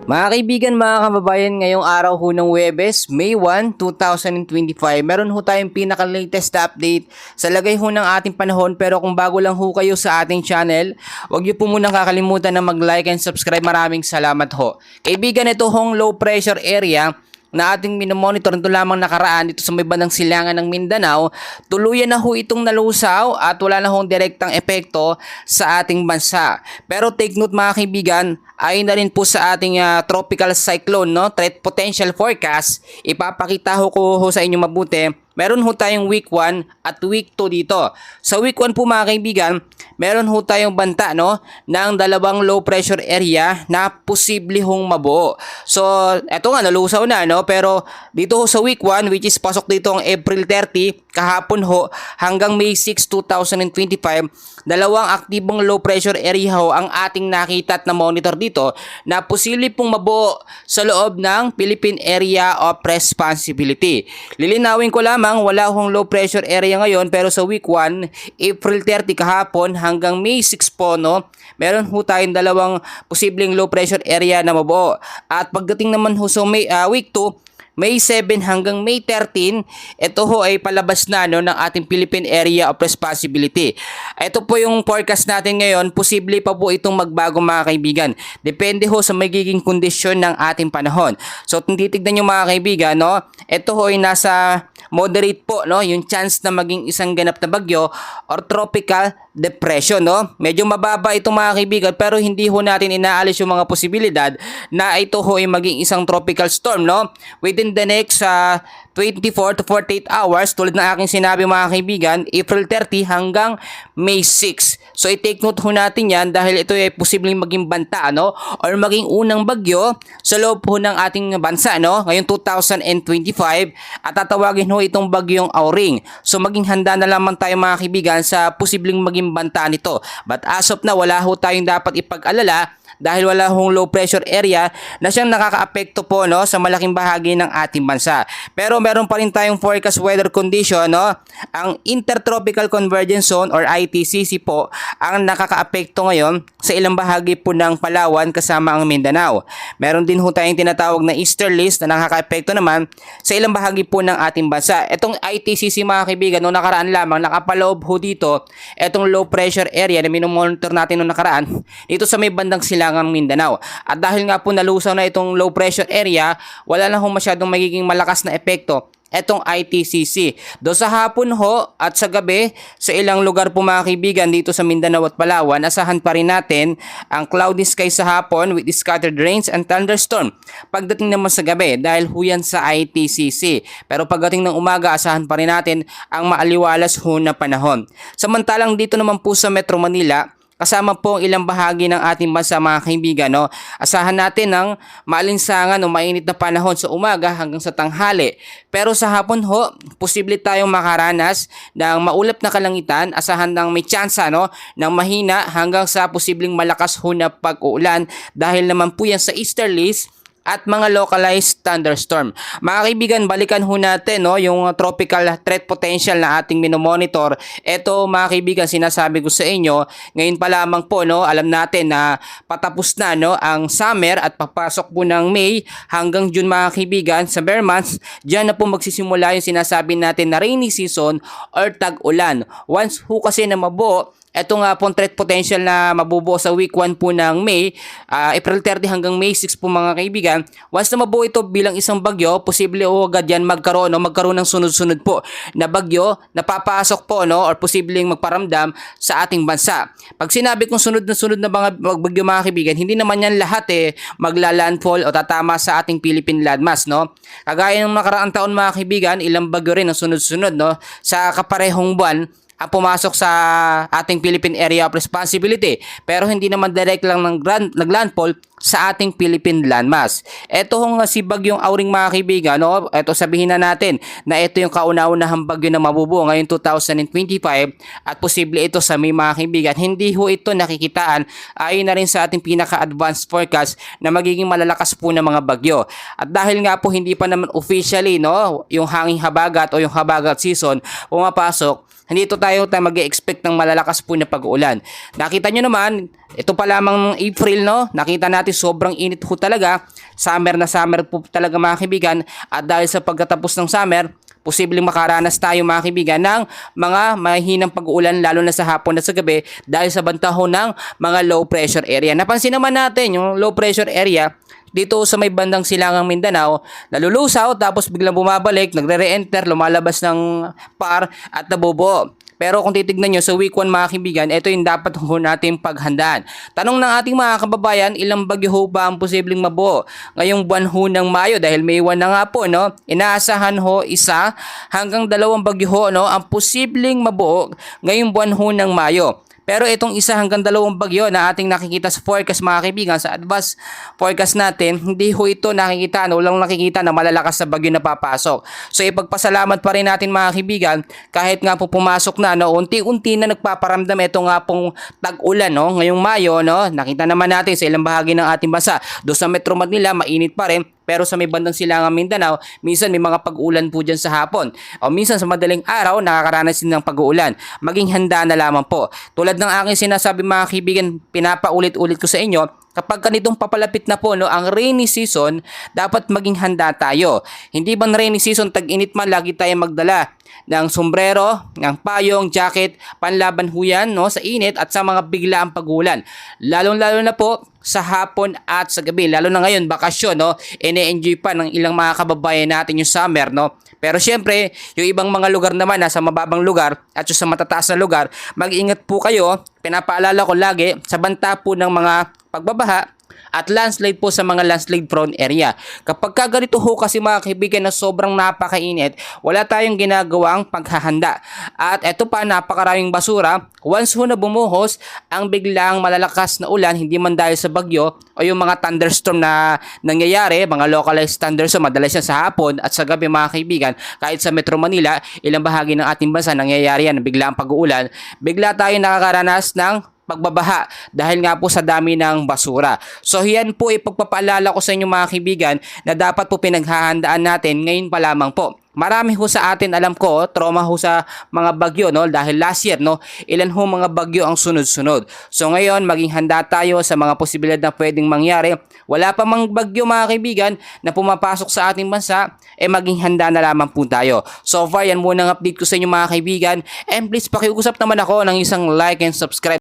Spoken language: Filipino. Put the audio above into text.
Mga kaibigan, mga kababayan, ngayong araw ho ng Huwebes, May 1, 2025, meron ho tayong pinaka-latest na update sa lagay ho ng ating panahon. Pero kung bago lang ho kayo sa ating channel, huwag niyo po munang kakalimutan na mag-like and subscribe. Maraming salamat ho. Kaibigan, ito hong low pressure area na ating minomonitor nito lamang nakaraan dito sa may bandang silangan ng Mindanao, tuluyan na ho itong nalusaw at wala na hong direktang epekto sa ating bansa. Pero take note mga kaibigan, ayon na rin po sa ating tropical cyclone, no, threat potential forecast, ipapakita ko sa inyo mabuti. Meron ho tayong week 1 at week 2 dito. Sa week 1 po mga kaibigan, meron ho tayong banta, no, ng dalawang low pressure area na posible hong mabuo. So, eto nga nalusaw na, no, pero dito ho sa week 1, which is pasok dito ang April 30, kahapon ho hanggang May 6, 2025, dalawang aktibong low pressure area ho ang ating nakita at na monitor dito na posible pong mabuo sa loob ng Philippine Area of Responsibility. Lilinawin ko lamang, wala hong low pressure area ngayon, pero sa week 1, April 30 kahapon hanggang May 6 po, no, meron ho tayong dalawang posibleng low pressure area na mabuo. At pagdating naman ho sa week 2, May 7 hanggang May 13, ito ho ay palabas na, no, ng ating Philippine Area of Responsibility. Ito po yung forecast natin ngayon. Posible pa po itong magbago mga kaibigan. Depende ho sa magiging kondisyon ng ating panahon. So kung titignan nyo mga kaibigan, no, ito ho ay nasa moderate po, no, yung chance na maging isang ganap na bagyo or tropical depression, no. Medyo mababa itong mga kaibigan, pero hindi ho natin inaalis yung mga posibilidad na ito ho ay maging isang tropical storm, no, within the next 24 to 48 hours, tulad ng aking sinabi mga kaibigan, April 30 hanggang May 6. So i-take note ho natin yan dahil ito ay posibleng maging banta, no, or maging unang bagyo sa loob ho ng ating bansa, no, ngayong 2025, at tatawagin ho itong bagyong Auring. So maging handa na lamang tayo mga kaibigan sa posibleng maging banta nito. But as of na, wala ho tayong dapat ipag-alala dahil wala hong low pressure area na siyang nakakaapekto po, no, sa malaking bahagi ng ating bansa. Pero meron pa rin tayong forecast weather condition, no, ang Intertropical Convergence Zone or ITCZ po ang nakakaapekto ngayon sa ilang bahagi po ng Palawan kasama ang Mindanao. Meron din ho tayong tinatawag na easterlies na nakakaapekto naman sa ilang bahagi po ng ating bansa. Itong ITCZ mga kaibigan, noong nakaraan lamang nakapaloob ho dito itong low pressure area na minomonitor natin noong nakaraan dito sa may bandang silangang Mindanao. At dahil nga po nalusaw na itong low pressure area, wala na ho masyadong magiging malakas na epekto etong ITCZ. Do sa hapon ho at sa gabi, sa ilang lugar po mga kaibigan dito sa Mindanao at Palawan, asahan pa rin natin ang cloudy sky sa hapon with scattered rains and thunderstorm. Pagdating naman sa gabi, dahil ho yan sa ITCZ. Pero pagdating ng umaga, asahan pa rin natin ang maaliwalas ho na panahon. Samantalang dito naman po sa Metro Manila, kasama po ang ilang bahagi ng ating bansa mga kaibigan, no, asahan natin ng maalinsangan o mainit na panahon sa umaga hanggang sa tanghali. Pero sa hapon ho, posible tayong makaranas ng maulap na kalangitan, asahan ng may tsansa, no, ng mahina hanggang sa posibleng malakas ho na pag-uulan dahil naman po yan sa easterlies at mga localized thunderstorm. Mga kaibigan, balikan ho natin, no, yung tropical threat potential na ating minomonitor. Ito mga kaibigan, sinasabi ko sa inyo, ngayon pa lamang po, no, alam natin na patapos na, no, ang summer at papasok po ng May hanggang June mga kaibigan, sa bare months, dyan na po magsisimula yung sinasabi natin na rainy season or tag-ulan. Once ho kasi na mabuo, ito nga pong threat potential na mabubuo sa week 1 po ng May, April 30 hanggang May 6 po mga kaibigan. Once na mabuo ito bilang isang bagyo, posible o agad yan magkaroon ng sunod-sunod po na bagyo na papasok po, no, or posibleng magparamdam sa ating bansa. Pag sinabi kong sunod na mga bagyo mga kaibigan, hindi naman yan lahat magla-landfall o tatama sa ating Philippine landmass, no. Kagaya ng nakaraang taon mga kaibigan, ilang bagyo rin ang sunod-sunod, no, sa kaparehong buwan ang pumasok sa ating Philippine Area of Responsibility, pero hindi naman direct lang naglandfall sa ating Philippine landmass. Ito hong si Bagyong Auring mga kaibigan, no? Ito sabihin na natin na ito yung kauna-unahang bagyo na mabubuo ngayong 2025 at posible ito sa may mga kaibigan. Hindi ho ito nakikitaan ayon na rin sa ating pinaka-advanced forecast na magiging malalakas po ng mga bagyo. At dahil nga po hindi pa naman officially, no, yung hanging habagat o yung habagat season pumapasok, hindi ito tayo mag-expect ng malalakas po na pag-uulan. Nakita nyo naman, Ito pa lamang April, no? Nakita natin sobrang init ho talaga. Summer na summer po talaga mga kaibigan. At dahil sa pagkatapos ng summer, posibleng makaranas tayo mga kaibigan ng mga mahinang pag-uulan lalo na sa hapon at sa gabi dahil sa bantahon ng mga low pressure area. Napansin naman natin yung low pressure area dito sa may bandang silangang Mindanao, nalulusaw tapos biglang bumabalik, nagre-re-enter, lumalabas ng par at nabubuo. Pero kung titignan nyo sa week 1 mga kaibigan, ito yung dapat ho natin paghandaan. Tanong ng ating mga kababayan, ilang bagyo ho ba ang posibleng mabuo ngayong buwan ho ng Mayo dahil May 1 na nga po, no? Inaasahan ho 1 hanggang 2 bagyo ho, no, ang posibleng mabuo ngayong buwan ho ng Mayo. Pero itong 1 hanggang 2 bagyo na ating nakikita sa forecast mga kaibigan, sa advance forecast natin, hindi ho ito nakikita, walang nakikita na malalakas na bagyo na papasok. So ipagpasalamat pa rin natin mga kaibigan, kahit nga po pumasok na, no, unti-unti na nagpaparamdam ito nga pong tag-ulan, no, ngayong Mayo, no, nakita naman natin sa ilang bahagi ng ating bansa. Doon sa Metro Manila, mainit pa rin. Pero sa may bandang silangang Mindanao, minsan may mga pag-ulan po dyan sa hapon. O minsan sa madaling araw, nakakaranas din ng pag-uulan. Maging handa na lamang po. Tulad ng aking sinasabi mga kaibigan, pinapaulit-ulit ko sa inyo, kapag ganitong papalapit na po, no, ang rainy season, dapat maging handa tayo. Hindi bang rainy season, tag-init man, lagi tayo magdala ng sombrero, ng payong, jacket, panlaban ho yan, no, sa init at sa mga biglaang pag-ulan. Lalong-lalo na po sa hapon at sa gabi. Lalo na ngayon, bakasyon, no, ine-enjoy pa ng ilang mga kababayan natin yung summer, no. Pero syempre, yung ibang mga lugar naman, nasa mababang lugar at yung sa matataas na lugar, mag-ingat po kayo. Pinapaalala ko lagi, sa banta po ng mga pagbabaha at landslide po sa mga landslide prone area. Kapag ganito ho kasi mga kaibigan na sobrang napakainit, wala tayong ginagawang paghahanda. At eto pa, napakaraming basura. Once ho na bumuhos, ang biglang malalakas na ulan, hindi man dahil sa bagyo o yung mga thunderstorm na nangyayari, mga localized thunderstorm, madalas yan sa hapon at sa gabi mga kaibigan, kahit sa Metro Manila, ilang bahagi ng ating bansa nangyayari yan, biglang pag-uulan, bigla tayo nakakaranas ng pagbabaha dahil nga po sa dami ng basura. So yan po ipagpapaalala ko sa inyo mga kaibigan na dapat po pinaghahandaan natin ngayon pa lamang po. Marami ho sa atin, alam ko, trauma ho sa mga bagyo, no, dahil last year, no, ilan ho mga bagyo ang sunod-sunod. So ngayon, maging handa tayo sa mga posibilidad na pwedeng mangyari. Wala pa mang bagyo mga kaibigan na pumapasok sa ating bansa, maging handa na lamang po tayo. So far, yan muna ang update ko sa inyo mga kaibigan. And please, pakiusap naman ako ng isang like and subscribe